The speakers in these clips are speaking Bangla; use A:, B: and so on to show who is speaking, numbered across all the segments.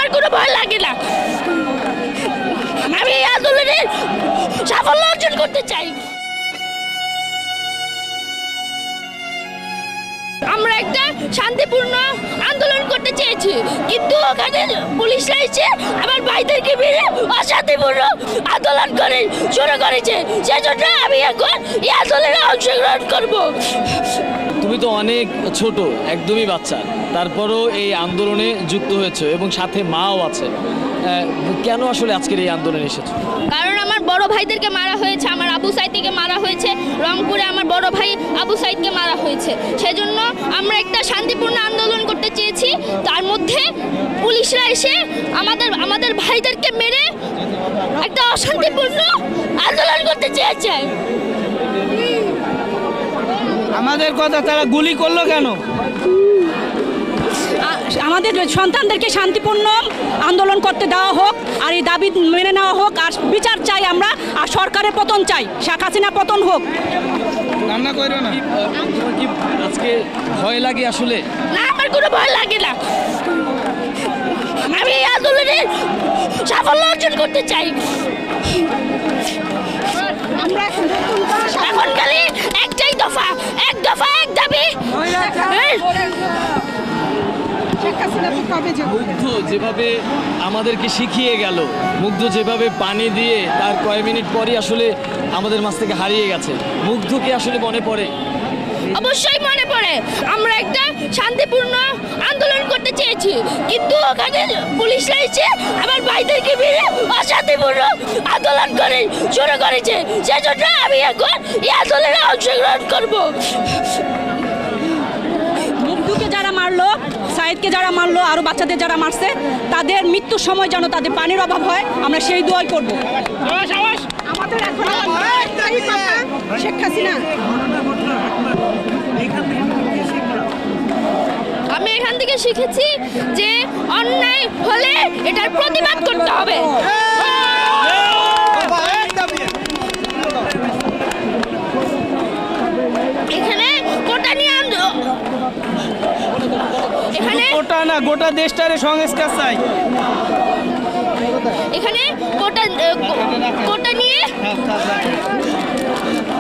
A: আমার কোনো ভয় লাগে না। আমি এই আন্দোলনে সাফল্য অর্জন করতে চাই। আমরা একটা শান্তিপূর্ণ আন্দোলন করতে চেয়েছি, কিন্তু ওখানে পুলিশরা এসে আমার ভাইদেরকে মেরে অশান্তিপূর্ণ আন্দোলন করে শুরু করেছে। সেজন্য আমি এখন এই আন্দোলনে অংশগ্রহণ করব।
B: তুমি তো অনেক ছোট, একদমই বাচ্চা, তারপরও এই আন্দোলনে যুক্ত হয়েছে এবং সাথে মাও আছে। কেন আসলে আজকের এই আন্দোলনে এসেছো?
A: কারণ আমার বড় ভাইদেরকে মারা হয়েছে, আমার আবু সাইদকে মারা হয়েছে, রংপুরে আমার বড় ভাই আবু সাইদকে মারা হয়েছে। সেজন্য আমরা একটা শান্তিপূর্ণ আন্দোলন করতে চেয়েছি, তার মধ্যে পুলিশরা এসে আমাদের ভাইদেরকে মেরে একটা অশান্তিপূর্ণ আন্দোলন করতে চেয়েছে।
C: আমাদের কথা তারা গুলি করলো কেন?
D: আমাদের সন্তানদেরকে শান্তিপূর্ণ আন্দোলন করতে দেওয়া হোক, আর এই দাবি মেনে নেওয়া হোক, আর বিচার চাই আমরা, আর সরকারের পতন চাই, শেখ হাসিনা পতন হোক।
C: রান্না করো না।
B: তোমার কি আজকে ভয় লাগে আসলে?
A: না, আমার কোনো ভয় লাগে না। আমি এই আন্দোলনে সাফল্য অর্জন করতে চাই। এখন খালি একটাই দফা, এক দফা এক দাবি।
B: মুগ্ধ যেভাবে আমাদেরকে শিখিয়ে গেল, মুগ্ধ যেভাবে পানি দিয়ে তার কয়েক মিনিট পরই আসলে আমাদের মাঝ থেকে হারিয়ে গেছে, মুগ্ধকে আসলে মনে পড়ে?
A: অবশ্যই মনে পড়ে। আমরা একটা শান্তিপূর্ণ আন্দোলন করতে চেয়েছি, কিন্তু ওখানে পুলিশরা এসে আমার ভাইদেরকে মেরে অশান্তিপূর্ণ আন্দোলন করে শুরু করেছে। সেজন্য আমি এখন এই আন্দোলনে অংশগ্রহণ করব।
D: মুগ্ধকে যারা মারলো, সাইদকে যারা মারলো, আরও বাচ্চাদের যারা মারছে, তাদের মৃত্যুর সময় যেন তাদের পানির অভাব হয়, আমরা সেই দোয়াই করব। আমাদের এখন শেখ হাসিনা।
A: আমি এখান থেকে শিখেছি যে অন্যায় হলে এটার প্রতিবাদ করতে হবে। এখানে কোটা নিয়ে এখানে
C: কোটা না, গোটা দেশটারে সংস্কার চাই।
A: এখানে কোটা নিয়ে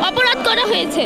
A: অপরাধ করা হয়েছে।